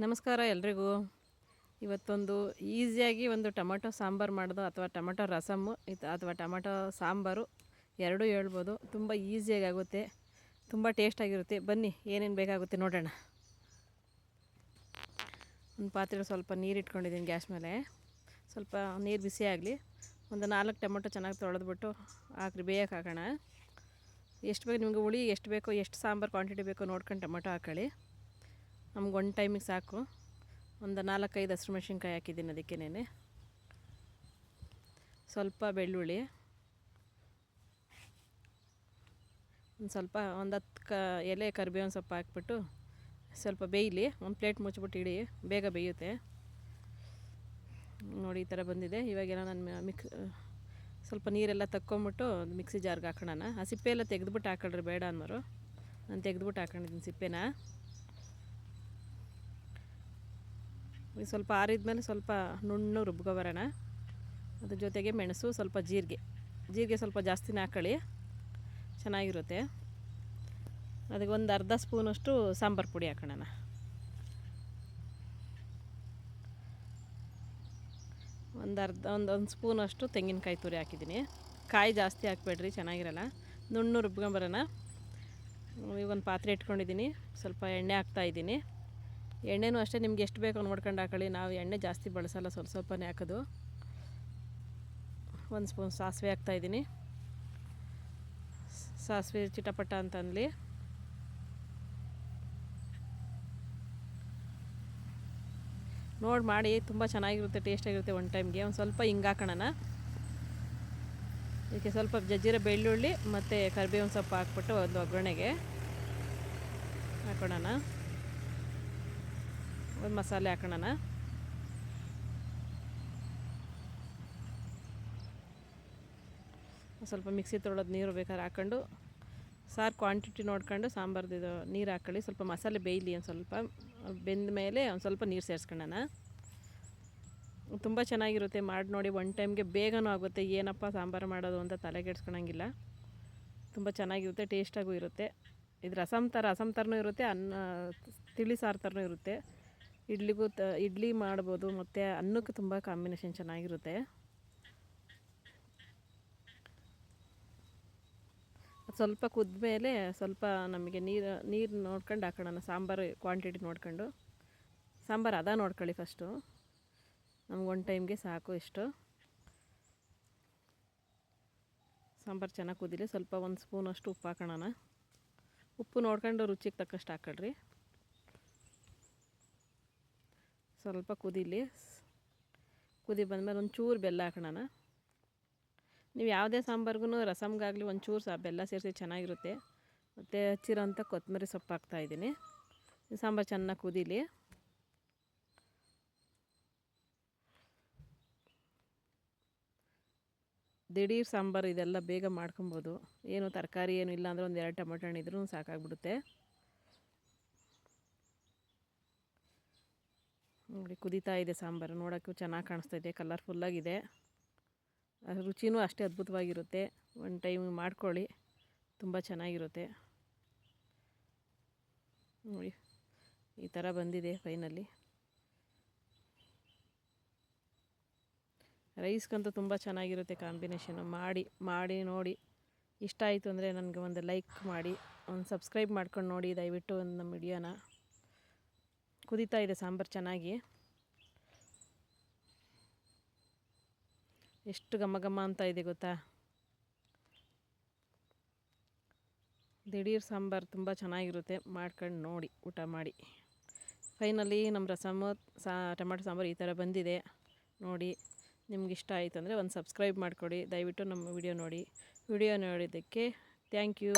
ನಮಸ್ಕಾರ ಎಲ್ರಿಗೂ. ಇವತ್ತೊಂದು ಈಸಿಯಾಗಿ ಒಂದು ಟೊಮೆಟೊ ಸಾಂಬಾರು ಮಾಡೋದು ಅಥವಾ ಟೊಮೆಟೊ ರಸಮ್ಮು ಅಥವಾ ಟೊಮೆಟೊ ಸಾಂಬಾರು ಎರಡೂ ಹೇಳ್ಬೋದು. ತುಂಬ ಈಸಿಯಾಗಿ ಆಗುತ್ತೆ, ತುಂಬ ಟೇಸ್ಟಾಗಿರುತ್ತೆ. ಬನ್ನಿ ಏನೇನು ಬೇಕಾಗುತ್ತೆ ನೋಡೋಣ. ಒಂದು ಪಾತ್ರೆ ಸ್ವಲ್ಪ ನೀರು ಇಟ್ಕೊಂಡಿದ್ದೀನಿ ಗ್ಯಾಸ್ ಮೇಲೆ. ಸ್ವಲ್ಪ ನೀರು ಬಿಸಿ ಆಗಲಿ. ಒಂದು 4 ಟೊಮೆಟೊ ಚೆನ್ನಾಗಿ ತೊಳೆದ್ಬಿಟ್ಟು ಹಾಕಿ ಬೇಯಕ್ಕೆ ಹಾಕೋಣ. ಎಷ್ಟು ಬೇಕು ನಿಮಗೆ ಹುಳಿ, ಎಷ್ಟು ಬೇಕೋ, ಎಷ್ಟು ಸಾಂಬಾರು ಕ್ವಾಂಟಿಟಿ ಬೇಕೋ ನೋಡ್ಕೊಂಡು ಟೊಮೆಟೊ ಹಾಕೊಳ್ಳಿ. ನಮ್ಗೆ ಒಂದು ಟೈಮಿಗೆ ಸಾಕು. ಒಂದು 4-5 ಹಸಿಮೆಣ್ಸಿನ್ಕಾಯಿ ಹಾಕಿದ್ದೀನಿ ಅದಕ್ಕೇನೆ. ಸ್ವಲ್ಪ ಬೆಳ್ಳುಳ್ಳಿ, ಒಂದು ಸ್ವಲ್ಪ 10 ಎಲೆ ಕರಿಬೇವಿನ ಸೊಪ್ಪು ಹಾಕ್ಬಿಟ್ಟು ಸ್ವಲ್ಪ ಬೇಯಲಿ. ಒಂದು ಪ್ಲೇಟ್ ಮುಚ್ಚಿಬಿಟ್ಟು ಇಡಿ, ಬೇಗ ಬೇಯುತ್ತೆ. ನೋಡಿ ಈ ಥರ ಬಂದಿದೆ. ಇವಾಗೆಲ್ಲ ನಾನು ಸ್ವಲ್ಪ ನೀರೆಲ್ಲ ತಕ್ಕೊಂಬಿಟ್ಟು ಮಿಕ್ಸಿ ಜಾರ್ಗೆ ಹಾಕೋಣ. ಆ ಸಿಪ್ಪೆ ಎಲ್ಲ ತೆಗೆದ್ಬಿಟ್ಟು ಹಾಕೊಳ್ರಿ, ಬೇಡ ಅನ್ನೋರು. ನಾನು ತೆಗೆದ್ಬಿಟ್ಟು ಹಾಕೊಂಡಿದ್ದೀನಿ ಸಿಪ್ಪೆನ. ಸ್ವಲ್ಪ ಆರಿದ್ಮೇಲೆ ಸ್ವಲ್ಪ ನುಣ್ಣು ರುಬ್ಕೊಬರೋಣ. ಅದ್ರ ಜೊತೆಗೆ ಮೆಣಸು, ಸ್ವಲ್ಪ ಜೀರಿಗೆ ಸ್ವಲ್ಪ ಜಾಸ್ತಿನೇ ಹಾಕೊಳ್ಳಿ, ಚೆನ್ನಾಗಿರುತ್ತೆ. ಅದಕ್ಕೆ ಒಂದು ಅರ್ಧ ಸ್ಪೂನಷ್ಟು ಸಾಂಬಾರು ಪುಡಿ ಹಾಕೋಣ. ಒಂದು ಸ್ಪೂನಷ್ಟು ತೆಂಗಿನಕಾಯಿ ತುರಿ ಹಾಕಿದ್ದೀನಿ. ಕಾಯಿ ಜಾಸ್ತಿ ಹಾಕ್ಬೇಡ್ರಿ, ಚೆನ್ನಾಗಿರಲ್ಲ. ನುಣ್ಣು ರುಬ್ಕೊಂಬರೋಣ. ಈಗ ಒಂದು ಪಾತ್ರೆ ಇಟ್ಕೊಂಡಿದ್ದೀನಿ, ಸ್ವಲ್ಪ ಎಣ್ಣೆ ಹಾಕ್ತಾಯಿದ್ದೀನಿ. ಎಣ್ಣೆನೂ ಅಷ್ಟೇ ನಿಮ್ಗೆ ಎಷ್ಟು ಬೇಕೋ ನೋಡ್ಕೊಂಡು ಹಾಕೊಳ್ಳಿ. ನಾವು ಎಣ್ಣೆ ಜಾಸ್ತಿ ಬಳಸಲ್ಲ, ಸ್ವಲ್ಪನೇ ಹಾಕೋದು. ಒಂದು ಸ್ಪೂನ್ ಸಾಸಿವೆ ಹಾಕ್ತಾಯಿದ್ದೀನಿ. ಸಾಸಿವೆ ಚಿಟಪಟ ಅಂತಂದ್ಲಿ. ನೋಡಿ ಮಾಡಿ, ತುಂಬ ಚೆನ್ನಾಗಿರುತ್ತೆ, ಟೇಸ್ಟಾಗಿರುತ್ತೆ. ಒಂದು ಟೈಮ್ಗೆ ಒಂದು ಸ್ವಲ್ಪ ಹಿಂಗೆ ಹಾಕೋಣ. ಇದಕ್ಕೆ ಸ್ವಲ್ಪ ಜಜ್ಜಿರೋ ಬೆಳ್ಳುಳ್ಳಿ ಮತ್ತು ಕರಿಬೇವಿನ ಸೊಪ್ಪು ಹಾಕ್ಬಿಟ್ಟು ಒಂದು ಒಗ್ಗರಣೆಗೆ ಹಾಕೋಣ. ಒಂದು ಮಸಾಲೆ ಹಾಕೋಣ. ಸ್ವಲ್ಪ ಮಿಕ್ಸಿ ತೊಳೆದು ನೀರು ಬೇಕಾದ್ರೆ ಹಾಕ್ಕೊಂಡು, ಸಾರು ಕ್ವಾಂಟಿಟಿ ನೋಡ್ಕೊಂಡು ಸಾಂಬಾರ್ದು ನೀರು ಹಾಕ್ಕೊಳ್ಳಿ. ಸ್ವಲ್ಪ ಮಸಾಲೆ ಬೇಯಲಿ. ಒಂದು ಸ್ವಲ್ಪ ಬೆಂದ ಮೇಲೆ ಒಂದು ಸ್ವಲ್ಪ ನೀರು ಸೇರಿಸ್ಕೊಳ್ಳೋಣ. ತುಂಬ ಚೆನ್ನಾಗಿರುತ್ತೆ, ಮಾಡಿ ನೋಡಿ. ಒಂದು ಟೈಮ್ಗೆ ಬೇಗನೂ ಆಗುತ್ತೆ. ಏನಪ್ಪ ಸಾಂಬಾರು ಮಾಡೋದು ಅಂತ ತಲೆ ಕೆಡ್ಸ್ಕೊಳಂಗಿಲ್ಲ. ತುಂಬ ಚೆನ್ನಾಗಿರುತ್ತೆ, ಟೇಸ್ಟಾಗೂ ಇರುತ್ತೆ. ಇದು ರಸಮ್ ಥರನೂ ಇರುತ್ತೆ, ತಿಳಿ ಸಾರು ಥರನೂ ಇರುತ್ತೆ. ಇಡ್ಲಿ ಮಾಡ್ಬೋದು, ಮತ್ತು ಅನ್ನಕ್ಕೆ ತುಂಬ ಕಾಂಬಿನೇಷನ್ ಚೆನ್ನಾಗಿರುತ್ತೆ. ಸ್ವಲ್ಪ ಕುದ್ಮೇಲೆ ಸ್ವಲ್ಪ ನಮಗೆ ನೀರು ನೋಡ್ಕೊಂಡು ಹಾಕೋಣ. ಸಾಂಬಾರು ಕ್ವಾಂಟಿಟಿ ನೋಡ್ಕೊಂಡು, ಸಾಂಬಾರು ಅದ ನೋಡ್ಕೊಳ್ಳಿ ಫಸ್ಟು. ನಮ್ಗೆ ಒಂದು ಟೈಮ್ಗೆ ಸಾಕು ಇಷ್ಟು. ಸಾಂಬಾರು ಚೆನ್ನಾಗಿ ಕುದಿಲಿ. ಸ್ವಲ್ಪ ಒಂದು ಸ್ಪೂನಷ್ಟು ಉಪ್ಪು ಹಾಕೋಣ. ಉಪ್ಪು ನೋಡ್ಕೊಂಡು ರುಚಿಗೆ ತಕ್ಕಷ್ಟು ಹಾಕೊಳ್ರಿ. ಸ್ವಲ್ಪ ಕುದೀಲಿ. ಕುದಿ ಬಂದಮೇಲೆ ಒಂಚೂರು ಬೆಲ್ಲ ಹಾಕೋಣ. ನೀವು ಯಾವುದೇ ಸಾಂಬಾರ್ಗೂ ರಸಮ್ಗಾಗಲಿ ಒಂಚೂರು ಬೆಲ್ಲ ಸೇರಿಸಿ ಚೆನ್ನಾಗಿರುತ್ತೆ. ಮತ್ತು ಹಚ್ಚಿರೋಂಥ ಕೊತ್ತಂಬರಿ ಸೊಪ್ಪು ಹಾಕ್ತಾಯಿದ್ದೀನಿ. ಈ ಸಾಂಬಾರು ಚೆನ್ನಾಗಿ ಕುದೀಲಿ. ದಿಢೀರ್ ಸಾಂಬಾರು ಇದೆಲ್ಲ ಬೇಗ ಮಾಡ್ಕೊಬೋದು. ಏನು ತರಕಾರಿ ಏನು ಇಲ್ಲ ಅಂದರೆ ಒಂದು 2 ಟೊಮೆಟೊ ಹಣ್ಣು ಇದ್ರೂ ಸಾಕಾಗ್ಬಿಡುತ್ತೆ. ನೋಡಿ ಕುದೀತಾ ಇದೆ ಸಾಂಬಾರು. ನೋಡೋಕ್ಕೂ ಚೆನ್ನಾಗಿ ಕಾಣಿಸ್ತಾ ಇದೆ, ಕಲರ್ಫುಲ್ಲಾಗಿದೆ. ರುಚಿನೂ ಅಷ್ಟೇ ಅದ್ಭುತವಾಗಿರುತ್ತೆ. ಒಂದು ಟೈಮ್ ಮಾಡ್ಕೊಳ್ಳಿ, ತುಂಬ ಚೆನ್ನಾಗಿರುತ್ತೆ. ನೋಡಿ ಈ ಥರ ಬಂದಿದೆ ಫೈನಲಿ. ರೈಸ್ಗಂತೂ ತುಂಬ ಚೆನ್ನಾಗಿರುತ್ತೆ ಕಾಂಬಿನೇಷನು. ಮಾಡಿ ನೋಡಿ. ಇಷ್ಟ ಆಯಿತು ಅಂದರೆ ನನಗೆ ಒಂದು ಲೈಕ್ ಮಾಡಿ, ಒಂದು ಸಬ್ಸ್ಕ್ರೈಬ್ ಮಾಡ್ಕೊಂಡು ನೋಡಿ ದಯವಿಟ್ಟು ನಮ್ಮ ವಿಡಿಯೋನ. ಕುದೀತಾ ಇದೆ ಸಾಂಬಾರು ಚೆನ್ನಾಗಿ. ಎಷ್ಟು ಘಮ ಅಂತ ಇದೆ ಗೊತ್ತಾ. ದಿಢೀರ್ ಸಾಂಬಾರು ತುಂಬ ಚೆನ್ನಾಗಿರುತ್ತೆ, ಮಾಡ್ಕೊಂಡು ನೋಡಿ, ಊಟ ಮಾಡಿ. ಫೈನಲಿ ನಮ್ಮ ರಸಮ್ಮು ಟೊಮೆಟೊ ಸಾಂಬಾರು ಈ ಥರ ಬಂದಿದೆ ನೋಡಿ. ನಿಮ್ಗೆ ಇಷ್ಟ ಆಯಿತು ಅಂದರೆ ಒಂದು ಸಬ್ಸ್ಕ್ರೈಬ್ ಮಾಡಿಕೊಡಿ. ದಯವಿಟ್ಟು ನಮ್ಮ ವಿಡಿಯೋ ನೋಡಿ. ವಿಡಿಯೋ ನೋಡಿದ್ದಕ್ಕೆ ಥ್ಯಾಂಕ್ ಯು.